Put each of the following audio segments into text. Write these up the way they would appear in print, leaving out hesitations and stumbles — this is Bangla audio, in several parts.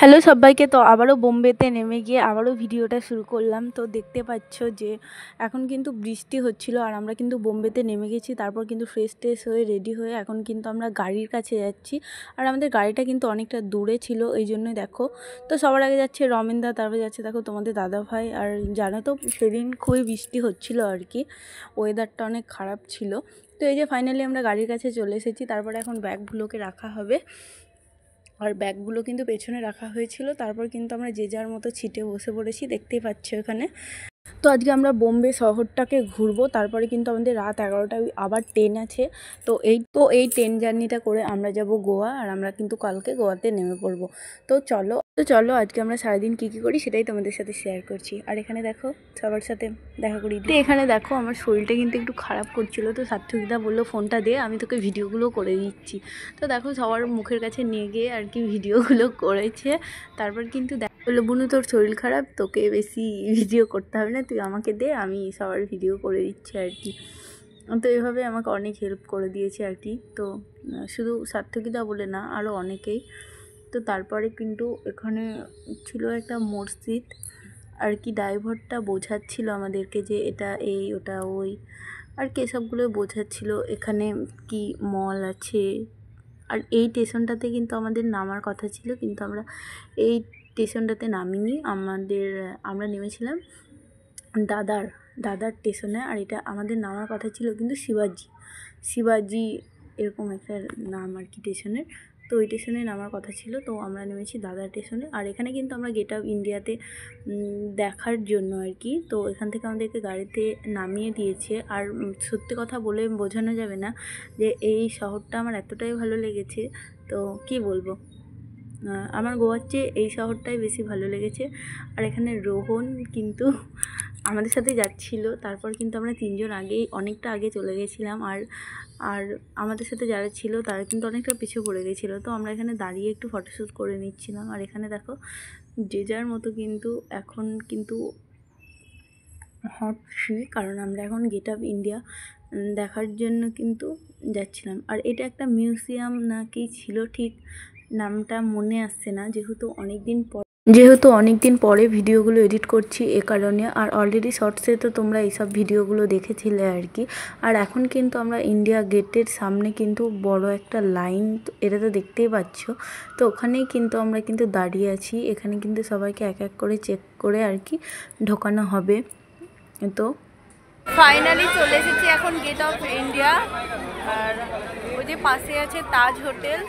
হ্যালো সবাইকে। তো আবারও বোম্বেতে নেমে গিয়ে আবারও ভিডিওটা শুরু করলাম। তো দেখতে পাচ্ছ যে এখন কিন্তু বৃষ্টি হচ্ছিল আর আমরা কিন্তু বোম্বেতে নেমে গেছি। তারপর কিন্তু ফ্রেশ হয়ে রেডি হয়ে এখন কিন্তু আমরা গাড়ির কাছে যাচ্ছি। আর আমাদের গাড়িটা কিন্তু অনেকটা দূরে ছিল, এই জন্যই দেখো। তো সবার আগে যাচ্ছে রমেনদা, তারপরে যাচ্ছে দেখো তোমাদের দাদা ভাই। আর জানো তো সেদিন খুবই বৃষ্টি হচ্ছিল আর কি, ওয়েদারটা অনেক খারাপ ছিল। তো এই যে ফাইনালি আমরা গাড়ির কাছে চলে এসেছি। তারপরে এখন ব্যাগগুলোকে রাখা হবে, আর ব্যাগগুলো কিন্তু পেছনে রাখা হয়েছিল। তারপর কিন্তু আমরা যে যার মতো ছিটে বসে পড়েছি, দেখতেই পাচ্ছ এখানে। তো আজকে আমরা বোম্বে শহরটাকে ঘুরবো। তারপরে কিন্তু আমাদের রাত 11টায় আবার ট্রেন আছে। তো এই ট্রেন জার্নিটা করে আমরা যাব গোয়া, আর আমরা কিন্তু কালকে গোয়াতে নেমে পড়বো। তো চলো আজকে আমরা সারাদিন কী করি সেটাই তোমাদের সাথে শেয়ার করছি। আর এখানে দেখো সবার সাথে দেখা করি। এখানে দেখো আমার শরীরটা কিন্তু একটু খারাপ করছিল, তো সার্থকিদা বললো ফোনটা দে, আমি তোকে ভিডিওগুলো করে দিচ্ছি। তো দেখো সবার মুখের কাছে নিয়ে গিয়ে আর কি ভিডিওগুলো করেছে। তারপর কিন্তু বললো বুনু তোর শরীর খারাপ, তোকে বেশি ভিডিও করতে হবে না, তুই আমাকে দে, আমি সবার ভিডিও করে দিচ্ছি আর কি। তো এইভাবে আমাকে অনেক হেল্প করে দিয়েছে আর কি। তো শুধু সার্থকিদা বলে না, আরও অনেকেই। তো তারপরে কিন্তু এখানে ছিল একটা মসজিদ আর কি। ড্রাইভারটা বোঝাচ্ছিল আমাদেরকে যে এটা এই ওটা ওই আর কি, এসবগুলো বোঝাচ্ছিল। এখানে কি মল আছে। আর এই স্টেশনটাতে কিন্তু আমাদের নামার কথা ছিল, কিন্তু আমরা এই স্টেশনটাতে নামিনি। আমরা নেমেছিলাম দাদার স্টেশনে। আর এটা আমাদের নামার কথা ছিল কিন্তু শিবাজি এরকম একটা নাম আর কি স্টেশনের। তো ওই স্টেশনে নামার কথা ছিল, তো আমরা নেমেছি দাদার স্টেশনে। আর এখানে কিন্তু আমরা গেট অফ ইন্ডিয়াতে দেখার জন্য আর কি। তো এখান থেকে আমাদেরকে গাড়িতে নামিয়ে দিয়েছে। আর সত্যি কথা বলে বোঝানো যাবে না যে এই শহরটা আমার এতটাই ভালো লেগেছে, তো কি বলবো। আমার গোয়ার চেয়ে এই শহরটাই বেশি ভালো লেগেছে। আর এখানে রোহন কিন্তু আমাদের সাথে যাচ্ছিল। তারপর কিন্তু আমরা তিনজন অনেকটা আগে চলে গেছিলাম। আর আমাদের সাথে যারা ছিল তারা কিন্তু অনেকটা পিছু পড়ে গেছিলো। তো আমরা এখানে দাঁড়িয়ে একটু ফটোশ্যুট করে নিচ্ছিলাম। আর এখানে দেখো যে যার মতো কিন্তু এখন কিন্তু হাঁটছি, কারণ আমরা এখন গেট অফ ইন্ডিয়া দেখার জন্য কিন্তু যাচ্ছিলাম। আর এটা একটা মিউজিয়াম না কি ছিল, ঠিক নামটা মনে আসছে না, যেহেতু অনেক দিন পরে ভিডিওগুলো এডিট করছি এ কারণে। আর অলরেডি শর্টসে তো তোমরা এইসব ভিডিওগুলো দেখেছিলে আর কি। আর এখন কিন্তু আমরা ইন্ডিয়া গেটের সামনে কিন্তু বড় একটা লাইন, এটা তো দেখতেই পাচ্ছ। তো ওখানেই কিন্তু আমরা কিন্তু দাঁড়িয়ে আছি। এখানে কিন্তু সবাইকে এক এক করে চেক করে আর কি ঢোকানো হবে। তো ফাইনালি চলে এসেছি এখন গেট অফ ইন্ডিয়া। আর ওই যে পাশে আছে তাজ হোটেল।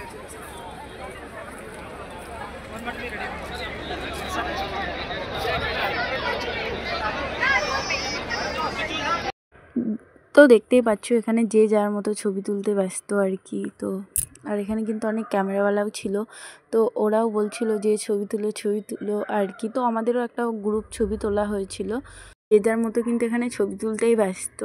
তো দেখতেই পাচ্ছ এখানে যে যার মতো ছবি তুলতে ব্যস্ত আর কি। তো আর এখানে কিন্তু অনেক ক্যামেরাওয়ালাও ছিল, তো ওরাও বলছিল যে ছবি তুলো আর কি। তো আমাদেরও একটা গ্রুপ ছবি তোলা হয়েছিল। যে যার মতো কিন্তু এখানে ছবি তুলতেই ব্যস্ত।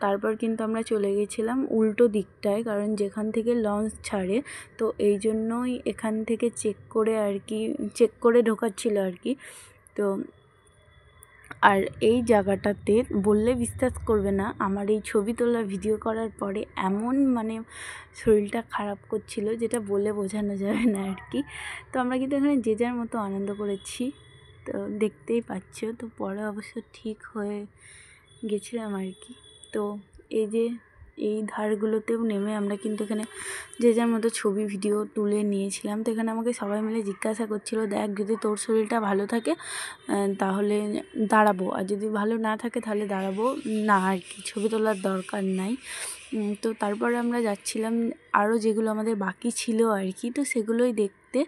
তারপর কিন্তু আমরা চলে গেছিলাম উল্টো দিকটায়, কারণ যেখান থেকে লঞ্চ ছাড়ে, তো এই জন্যই এখান থেকে চেক করে ঢোকাচ্ছিল আর কি। তো আর এই জায়গাটাতে বললে বিশ্বাস করবে না, আমার এই ছবি তোলা ভিডিও করার পরে এমন শরীরটা খারাপ করছিল, যেটা বলে বোঝানো যাবে না আর কি। তো আমরা কিন্তু এখানে যে যার মতো আনন্দ করেছি, তো দেখতেই পাচ্ছ। তো পরে অবশ্য ঠিক হয়ে গেছিলাম আর কি। তো এই ধারগুলোতেও নেমে আমরা কিন্তু এখানে যে যার মতো ছবি ভিডিও তুলে নিয়েছিলাম। তো এখানে আমাকে সবাই মিলে জিজ্ঞাসা করছিল, দেখ যদি তোর শরীরটা ভালো থাকে তাহলে দাঁড়াবো, আর যদি ভালো না থাকে তাহলে দাঁড়াবো না আর কি, ছবি তোলার দরকার নাই। তো তারপরে আমরা যাচ্ছিলাম আরও যেগুলো আমাদের বাকি ছিল আর কি, তো সেগুলোই দেখতে।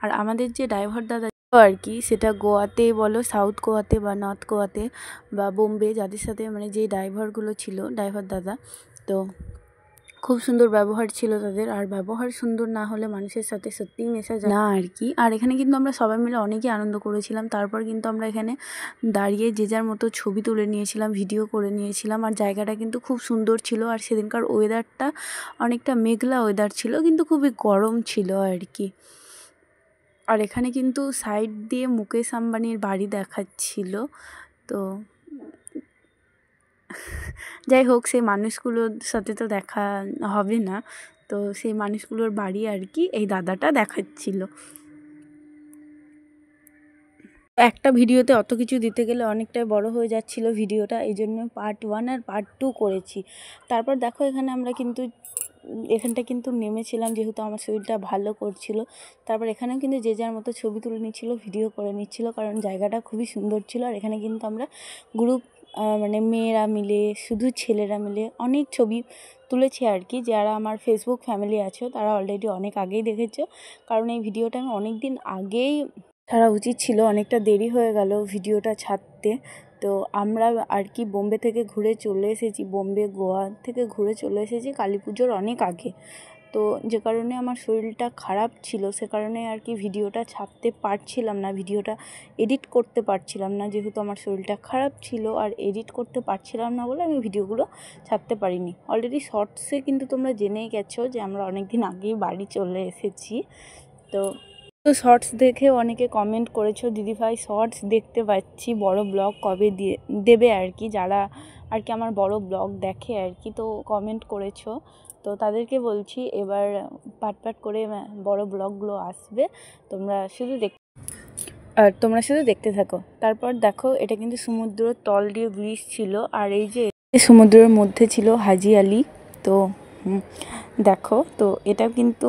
আর আমাদের যে ড্রাইভার দাদা আর কি, সেটা গোয়াতেই বলো, সাউথ গোয়াতে বা নর্থ গোয়াতে বা বোম্বে, যাদের সাথে যে ড্রাইভারগুলো ছিল, ড্রাইভার দাদা, তো খুব সুন্দর ব্যবহার ছিল তাদের। আর ব্যবহার সুন্দর না হলে মানুষের সাথে সত্যিই মেশা যায় না আর কি। আর এখানে কিন্তু আমরা সবাই মিলে অনেকই আনন্দ করেছিলাম। তারপর কিন্তু আমরা এখানে দাঁড়িয়ে যে যার মতো ছবি তুলে নিয়েছিলাম, ভিডিও করে নিয়েছিলাম। আর জায়গাটা কিন্তু খুব সুন্দর ছিল। আর সেদিনকার ওয়েদারটা অনেকটা মেঘলা ওয়েদার ছিল, কিন্তু খুবই গরম ছিল আর কি। আর এখানে কিন্তু সাইড দিয়ে মুকেশ আম্বানির বাড়ি দেখাচ্ছিল। তো যাই হোক, সেই মানুষগুলোর সাথে তো দেখা হবে না, তো সেই মানুষগুলোর বাড়ি আর কি এই দাদাটা দেখাচ্ছিল। একটা ভিডিওতে অত কিছু দিতে গেলে অনেকটাই বড় হয়ে যাচ্ছিল ভিডিওটা, এই জন্য পার্ট 1 আর পার্ট 2 করেছি। তারপর দেখো এখানে আমরা কিন্তু এখানটা কিন্তু নেমেছিলাম, যেহেতু আমার শরীরটা ভালো করছিল। তারপর এখানেও কিন্তু যে যার মতো ছবি তুলে নিচ্ছিল, ভিডিও করে নিচ্ছিল, কারণ জায়গাটা খুবই সুন্দর ছিল। আর এখানে কিন্তু আমরা গ্রুপ মানে মেয়েরা মিলে, শুধু ছেলেরা মিলে অনেক ছবি তুলেছি আর কি। যারা আমার ফেসবুক ফ্যামিলি আছো তারা অলরেডি অনেক আগেই দেখেছো, কারণ এই ভিডিওটা আমি অনেক দিন আগেই ছাড়া উচিত ছিল, অনেকটা দেরি হয়ে গেল ভিডিওটা ছাড়তে। তো আমরা আর কি বোম্বে থেকে ঘুরে চলে এসেছি, বোম্বে গোয়া থেকে ঘুরে চলে এসেছি কালী পুজোর অনেক আগে। তো যে কারণে আমার শরীরটা খারাপ ছিল, সে কারণে আর কি ভিডিওটা ছাড়তে পারছিলাম না, ভিডিওটা এডিট করতে পারছিলাম না, যেহেতু আমার শরীরটা খারাপ ছিল আর এডিট করতে পারছিলাম না বলে আমি ভিডিওগুলো ছাড়তে পারিনি। অলরেডি শর্টসে কিন্তু তোমরা জেনেই গেছো যে আমরা অনেক দিন আগেই বাড়ি চলে এসেছি। তো শর্টস দেখে অনেকে কমেন্ট করেছো, দিদিভাই শর্টস দেখতে পাচ্ছি, বড় ব্লগ কবে দেবে আর কি, যারা আর কি আমার বড় ব্লগ দেখে আর কি, তো কমেন্ট করেছো। তো তাদেরকে বলছি এবার পাট করে বড় ব্লগগুলো আসবে, তোমরা শুধু দেখতে থাকো। তারপর দেখো এটা কিন্তু সমুদ্রের তল দিয়ে ব্রিজ ছিল, আর এই যে সমুদ্রের মধ্যে ছিল হাজি আলি। তো দেখো, তো এটা কিন্তু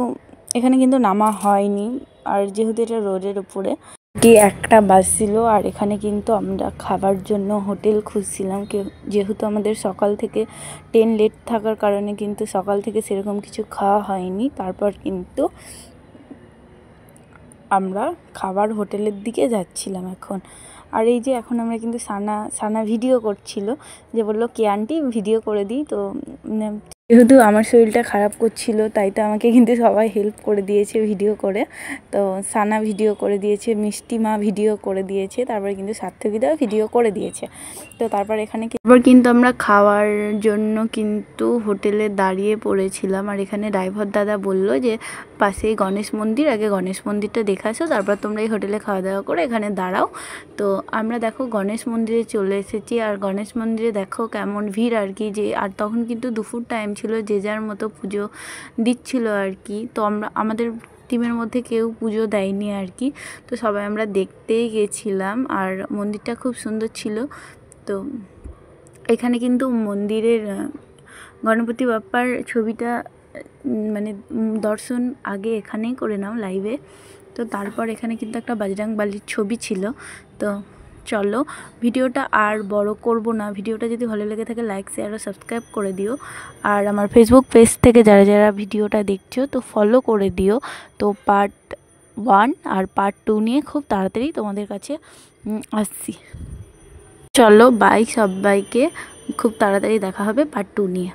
এখানে কিন্তু নামা হয়নি, আর যেহেতু এটা রোডের উপরে একটা বাস ছিল। আর এখানে কিন্তু আমরা খাবার জন্য হোটেল খুঁজছিলাম, যেহেতু আমাদের সকাল থেকে ট্রেন লেট থাকার কারণে কিন্তু সকাল থেকে সেরকম কিছু খাওয়া হয়নি। তারপর কিন্তু আমরা খাবার হোটেলের দিকে যাচ্ছিলাম এখন। আর এই যে এখন আমরা কিন্তু সানা ভিডিও করছিল, যে বললো কে আন্টি ভিডিও করে দিই। তো যেহেতু আমার শরীরটা খারাপ করছিল, তাই তো আমাকে কিন্তু সবাই হেল্প করে দিয়েছে ভিডিও করে। তো সানা ভিডিও করে দিয়েছে, মিষ্টি মা ভিডিও করে দিয়েছে, তারপরে কিন্তু সার্থকীদাও ভিডিও করে দিয়েছে। তো তারপর এখানে কিন্তু আমরা খাওয়ার জন্য কিন্তু হোটেলে দাঁড়িয়ে পড়েছিলাম। আর এখানে ড্রাইভার দাদা বলল যে পাশেই গণেশ মন্দির, আগে গণেশ মন্দিরটা দেখে আসো, তারপর তোমরা এই হোটেলে খাওয়া দাওয়া করে এখানে দাঁড়াও। তো আমরা দেখো গণেশ মন্দিরে চলে এসেছি, আর গণেশ মন্দিরে দেখো কেমন ভিড় আর কি। যে আর তখন কিন্তু দুপুর টাইম ছিল, যে যার মতো পুজো দিচ্ছিল আর কি। তো আমাদের টিমের মধ্যে কেউ পুজো দেয়নি আর কি, তো সবাই আমরা দেখতেই গেছিলাম। আর মন্দিরটা খুব সুন্দর ছিল। তো এখানে কিন্তু মন্দিরের গণপতি বাপ্পার ছবিটা মানে দর্শন আগে এখানেই করে নাও লাইভে। তো তারপর এখানে কিন্তু একটা বজরংবলীর ছবি ছিল। তো চলো ভিডিওটা আর বড় করব না, ভিডিওটা যদি ভালো লেগে থাকে লাইক শেয়ার ও সাবস্ক্রাইব করে দিও। আর আমার ফেসবুক পেজ থেকে যারা যারা ভিডিওটা দেখছো তো ফলো করে দিও। তো পার্ট 1 আর পার্ট 2 নিয়ে খুব তাড়াতাড়ি তোমাদের কাছে আসছি। চলো বাই সবাইকে, খুব তাড়াতাড়ি দেখা হবে পার্ট 2 নিয়ে।